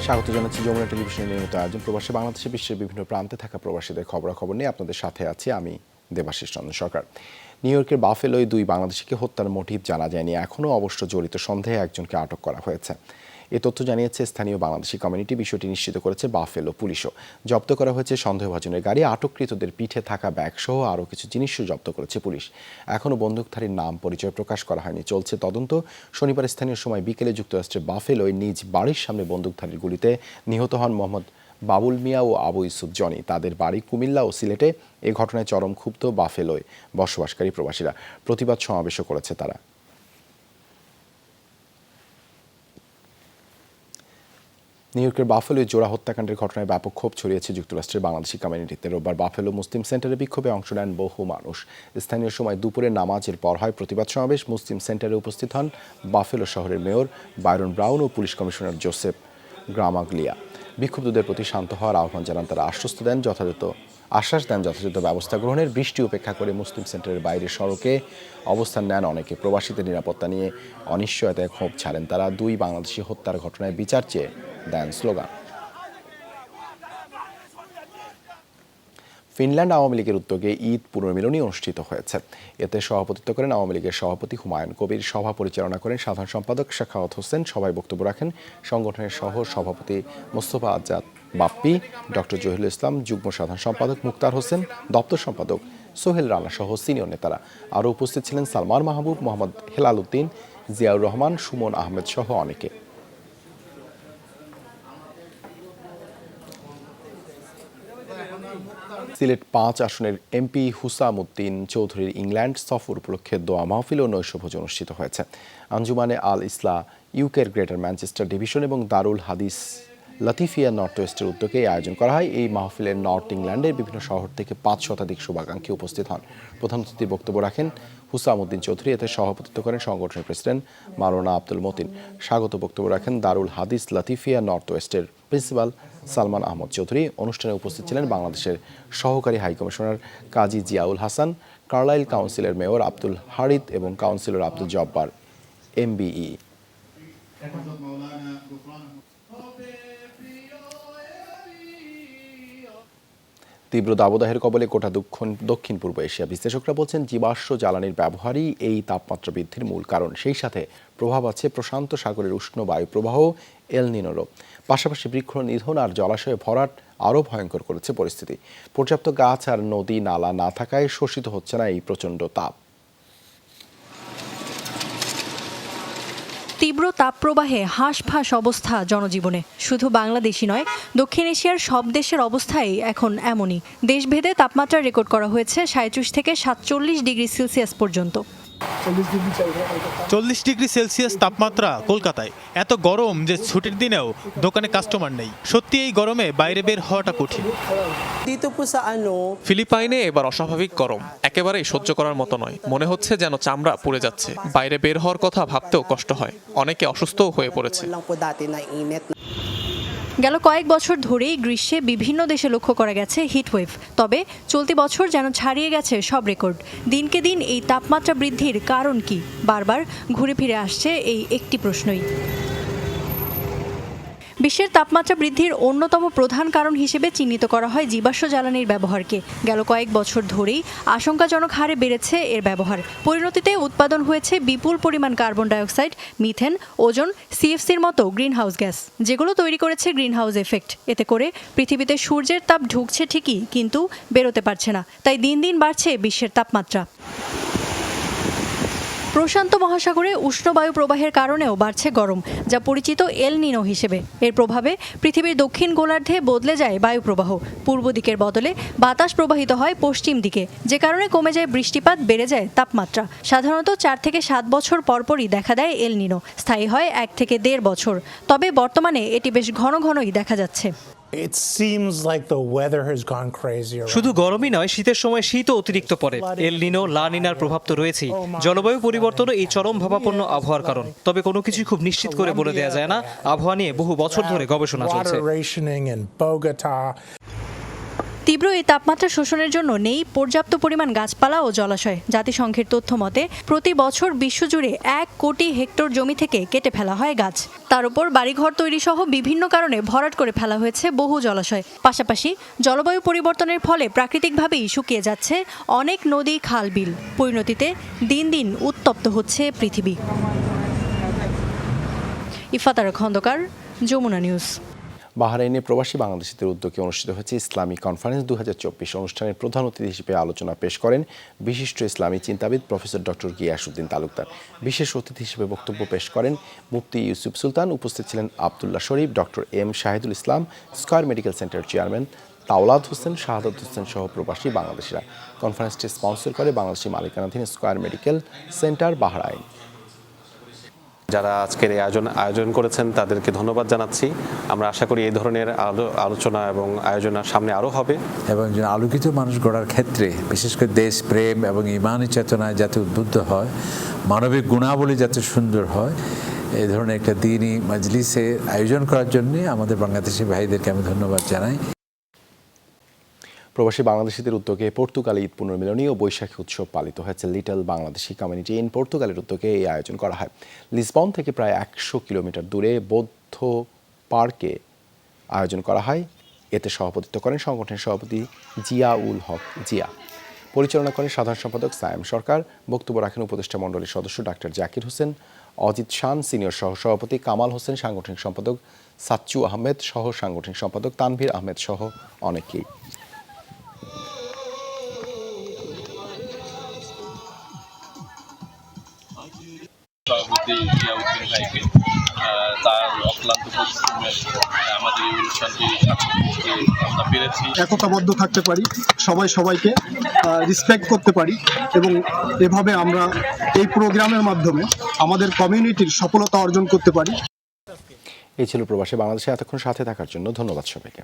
স্বাগত জানাচ্ছি যমুনা টেলিভিশনের নিয়মিত আয়োজন প্রবাসী বাংলাদেশে বিশ্বের বিভিন্ন প্রান্তে থাকা প্রবাসীদের খবরাখবর নিয়ে আপনাদের সাথে আছি আমি দেবাশিস চন্দ্র সরকার। নিউ ইয়র্কের বাফেলোয় 2 বাংলাদেশিকে হত্যার মোটিভ জানা যায়নি, এখনও অবশ্য জড়িত সন্দেহে একজনকে আটক করা হয়েছে। এ তথ্য জানিয়েছে স্থানীয় বাংলাদেশি কমিউনিটি। বিষয়টি নিশ্চিত করেছে বাফেলো পুলিশও। জব্দ করা হয়েছে সন্দেহভাজনের গাড়ি, আটককৃতদের পিঠে থাকা ব্যাগসহ আরও কিছু জিনিসও জব্দ করেছে পুলিশ। এখনও বন্দুকধারীর নাম পরিচয় প্রকাশ করা হয়নি, চলছে তদন্ত। শনিবার স্থানীয় সময় বিকেলে যুক্তরাষ্ট্রের বাফেলোয় নিজ বাড়ির সামনে বন্দুকধারীর গুলিতে নিহত হন মোহাম্মদ বাবুল মিয়া ও আবু ইউসুফ জনি। তাদের বাড়ি কুমিল্লা ও সিলেটে। এ ঘটনায় চরম ক্ষুব্ধ বাফেলোয় বসবাসকারী প্রবাসীরা। প্রতিবাদ সমাবেশও করেছে তারা। নিউ ইয়র্কের বাফেলোয় জোড়া হত্যাকাণ্ডের ঘটনায় ব্যাপক ক্ষোভ ছড়িয়েছে যুক্তরাষ্ট্রের বাংলাদেশি কমিউনিটিতে। রোববার বাফেলো মুসলিম সেন্টারে বিক্ষোভে অংশ নেন বহু মানুষ। স্থানীয় সময় দুপুরে নামাজের পর হয় প্রতিবাদ সমাবেশ। মুসলিম সেন্টারে উপস্থিত হন বাফেলো শহরের মেয়র বাইরন ব্রাউন ও পুলিশ কমিশনার জোসেফ গ্রামাগলিয়া। বিক্ষুব্ধদের প্রতি শান্ত হওয়ার আহ্বান জানান তারা। আশ্বাস দেন যথাযথ ব্যবস্থা গ্রহণের। বৃষ্টি উপেক্ষা করে মুসলিম সেন্টারের বাইরের সড়কে অবস্থান নেন অনেকে। প্রবাসীদের নিরাপত্তা নিয়ে অনিশ্চয়তায় ক্ষোভ ছাড়েন তারা। 2 বাংলাদেশি হত্যার ঘটনায় বিচার চেয়ে দেন স্লোগান। ফিনল্যান্ড আওয়ামী লীগের উদ্যোগে ঈদ পুনর্মিলনী অনুষ্ঠিত হয়েছে। এতে সভাপতিত্ব করেন আওয়ামী লীগের সভাপতি হুমায়ুন কবির। সভা পরিচালনা করেন সাধারণ সম্পাদক সাখাওয়াত হোসেন। সভায় বক্তব্য রাখেন সংগঠনের সহ সভাপতি মোস্তফা আজাদ বাপ্পি, ডক্টর জহিরুল ইসলাম, যুগ্ম সাধারণ সম্পাদক মুক্তার হোসেন, দপ্তর সম্পাদক সোহেল রানা সহ সিনিয়র নেতারা। আরও উপস্থিত ছিলেন সালমান মাহবুব, মোহাম্মদ হেলাল উদ্দিন, জিয়াউর রহমান, সুমন আহমেদ সহ অনেকে। সিলেট 5 আসনের এমপি হুসাম উদ্দিন চৌধুরীর ইংল্যান্ড সফর উপলক্ষে দোয়া মাহফিল ও নৈশভোজ অনুষ্ঠিত হয়েছে। আঞ্জুমানে আল ইসলাহ ইউকের গ্রেটার ম্যানচেস্টার ডিভিশন এবং দারুল হাদিস লাতিফিয়া নর্থ ওয়েস্টের উদ্যোগে আয়োজন করা হয়। এই মাহফিলের নর্থ ইংল্যান্ডের বিভিন্ন শহর থেকে 5 শতাধিক শুভাকাঙ্ক্ষী উপস্থিত হন। প্রধান অতিথির বক্তব্য রাখেন হুসাম উদ্দিন চৌধুরী। এতে সভাপতিত্ব করেন সংগঠনের প্রেসিডেন্ট মাওলানা আব্দুল মতিন। স্বাগত বক্তব্য রাখেন দারুল হাদিস লাতিফিয়া নর্থ ওয়েস্টের প্রিন্সিপাল সালমান আহমদ চৌধুরী। অনুষ্ঠানে উপস্থিত ছিলেন বাংলাদেশের সহকারী হাইকমিশনার কাজী জিয়াউল হাসান, কার্লাইল কাউন্সিলের মেয়র আব্দুল হারিদ এবং কাউন্সিলর আব্দুল জব্বার এমবিই। তীব্র দাবদাহের কবলে গোটা দক্ষিণ পূর্ব এশিয়া। বিশ্লেষকরা বলছেন জীবাশ্ম জ্বালানির ব্যবহারই এই তাপমাত্রা বৃদ্ধির মূল কারণ। সেই সাথে প্রভাব আছে প্রশান্ত সাগরের উষ্ণ বায়ু প্রবাহ, এল নিনোরও। পাশাপাশি বৃক্ষ নিধন আর জলাশয়ে ভরাট আরও ভয়ঙ্কর করেছে পরিস্থিতি। পর্যাপ্ত গাছ আর নদী নালা না থাকায় শোষিত হচ্ছে না এই প্রচণ্ড তাপ। তীব্র তাপপ্রবাহে হাঁসফাঁস অবস্থা জনজীবনে। শুধু বাংলাদেশই নয়, দক্ষিণ এশিয়ার সব দেশের অবস্থাই এখন এমনই। দেশভেদে তাপমাত্রা রেকর্ড করা হয়েছে 37 থেকে 47 ডিগ্রি সেলসিয়াস পর্যন্ত। 40 ডিগ্রি সেলসিয়াস তাপমাত্রা কলকাতায়। এত গরম যে ছুটির দিনেও দোকানে কাস্টমার নেই। সত্যি এই গরমে বাইরে বের হওয়াটা কঠিন। ফিলিপাইনে এবার অস্বাভাবিক গরম, একেবারেই সহ্য করার মতো নয়। মনে হচ্ছে যেন চামড়া পুড়ে যাচ্ছে। বাইরে বের হওয়ার কথা ভাবতেও কষ্ট হয়। অনেকে অসুস্থও হয়ে পড়েছে। গেল কয়েক বছর ধরেই গ্রীষ্মে বিভিন্ন দেশে লক্ষ্য করা গেছে হিটওয়েভ। তবে চলতি বছর যেন ছাড়িয়ে গেছে সব রেকর্ড। দিনকে দিন এই তাপমাত্রা বৃদ্ধির কারণ কি? বারবার ঘুরে ফিরে আসছে এই একটি প্রশ্নই। বিশ্বের তাপমাত্রা বৃদ্ধির অন্যতম প্রধান কারণ হিসেবে চিহ্নিত করা হয় জীবাশ্ম জ্বালানির ব্যবহারকে। গেল কয়েক বছর ধরেই আশঙ্কাজনক হারে বেড়েছে এর ব্যবহার। পরিণতিতে উৎপাদন হয়েছে বিপুল পরিমাণ কার্বন ডাইঅক্সাইড, মিথেন, ওজোন, সিএফসির মতো গ্রিনহাউস গ্যাস, যেগুলো তৈরি করেছে গ্রিনহাউস এফেক্ট। এতে করে পৃথিবীতে সূর্যের তাপ ঢুকছে ঠিকই, কিন্তু বেরোতে পারছে না। তাই দিন দিন বাড়ছে বিশ্বের তাপমাত্রা। প্রশান্ত মহাসাগরে উষ্ণ বায়ু প্রবাহের কারণেও বাড়ছে গরম, যা পরিচিত এল নিনো হিসেবে। এর প্রভাবে পৃথিবীর দক্ষিণ গোলার্ধে বদলে যায় বায়ু প্রবাহ। পূর্ব দিকের বদলে বাতাস প্রবাহিত হয় পশ্চিম দিকে, যে কারণে কমে যায় বৃষ্টিপাত, বেড়ে যায় তাপমাত্রা। সাধারণত 4 থেকে 7 বছর পরপরই দেখা দেয় এল নিনো। স্থায়ী হয় 1 থেকে 1.5 বছর। তবে বর্তমানে এটি বেশ ঘন ঘনই দেখা যাচ্ছে। শুধু গরমই নয়, শীতের সময় শীতও অতিরিক্ত পড়ে। এল নিনো, লা নিনার প্রভাব তো রয়েছেই। জলবায়ু পরিবর্তন এই চরম ভাবাপন্ন আবহাওয়ার কারণ। তবে কোনো কিছু খুব নিশ্চিত করে বলে দেওয়া যায় না। আবহাওয়া নিয়ে বহু বছর ধরে গবেষণা চলছে। তীব্র এই তাপমাত্রা শোষণের জন্য নেই পর্যাপ্ত পরিমাণ গাছপালা ও জলাশয়। জাতিসংঘের তথ্য মতে প্রতি বছর বিশ্বজুড়ে 1 কোটি হেক্টর জমি থেকে কেটে ফেলা হয় গাছ। তার উপর বাড়িঘর তৈরি সহ বিভিন্ন কারণে ভরাট করে ফেলা হয়েছে বহু জলাশয়। পাশাপাশি জলবায়ু পরিবর্তনের ফলে প্রাকৃতিকভাবেই শুকিয়ে যাচ্ছে অনেক নদী, খাল, বিল। পরিণতিতে দিন দিন উত্তপ্ত হচ্ছে পৃথিবী। ইফাতারা খন্দকার, যমুনা নিউজ। বাহরাইনে প্রবাসী বাংলাদেশিদের উদ্যোগে অনুষ্ঠিত হয়েছে ইসলামী কনফারেন্স 2024। অনুষ্ঠানের প্রধান অতিথি হিসেবে আলোচনা পেশ করেন বিশিষ্ট ইসলামী চিন্তাবিদ প্রফেসর ডক্টর গিয়াসউদ্দিন তালুকদার। বিশেষ অতিথি হিসেবে বক্তব্য পেশ করেন মুফতি ইউসুফ সুলতান। উপস্থিত ছিলেন Abdullah Sharif, doctor M Shahidul Islam, Square Medical Centre chairman Tawlad Hossain, Shahadat Hossain সহ প্রবাসী বাংলাদেশিরা। কনফারেন্সটি স্পন্সর করে বাংলাদেশি মালিকানাধীন স্কয়ার মেডিকেল সেন্টার বাহরাইন। যারা আজকের এই আয়োজন করেছেন তাদেরকে ধন্যবাদ জানাচ্ছি। আমরা আশা করি এই ধরনের আলোচনা এবং আয়োজন সামনে আরও হবে এবং একজন আলোকিত মানুষ গড়ার ক্ষেত্রে বিশেষ করে দেশ প্রেম এবং ইমানি চেতনায় যাতে উদ্বুদ্ধ হয়, মানবিক গুণাবলী যাতে সুন্দর হয়, এই ধরনের একটা দিনই মাজলিসে আয়োজন করার জন্য আমাদের বাংলাদেশি ভাইদেরকে আমি ধন্যবাদ জানাই। প্রবাসী বাংলাদেশিদের উদ্যোগে পর্তুগালে ঈদ পুনর্মিলনী ও বৈশাখী উৎসব পালিত হয়েছে। লিটল বাংলাদেশি কমিউনিটি ইন পর্তুগালের উদ্যোগে এই আয়োজন করা হয়। লিসবন থেকে প্রায় 100 কিলোমিটার দূরে বৌদ্ধ পার্কে আয়োজন করা হয়। এতে সভাপতিত্ব করেন সংগঠনের সভাপতি জিয়াউল হক জিয়া। পরিচালনা করেন সাধারণ সম্পাদক সায়েম সরকার। বক্তব্য রাখেন উপদেষ্টা মণ্ডলীর সদস্য ডাক্তার জাকির হোসেন, অজিত শান, সিনিয়র সহসভাপতি কামাল হোসেন, সাংগঠনিক সম্পাদক সাচ্চু আহমেদ, সহ সাংগঠনিক সম্পাদক তানভীর আহমেদ সহ অনেকেই। সভাপতি জিয়াউদ্দিন ভাইকে তার অক্লান্ত পরিশ্রমে আমাদের এই অনুষ্ঠানটি আমরা পেরেছি। একতাবদ্ধ থাকতে পারি, সবাই সবাইকে রেসপেক্ট করতে পারি এবং এভাবে আমরা এই প্রোগ্রামের মাধ্যমে আমাদের কমিউনিটির সফলতা অর্জন করতে পারি। এই ছিল প্রবাসী বাংলাদেশে এতক্ষণ সাথে থাকার জন্য ধন্যবাদ সবাইকে।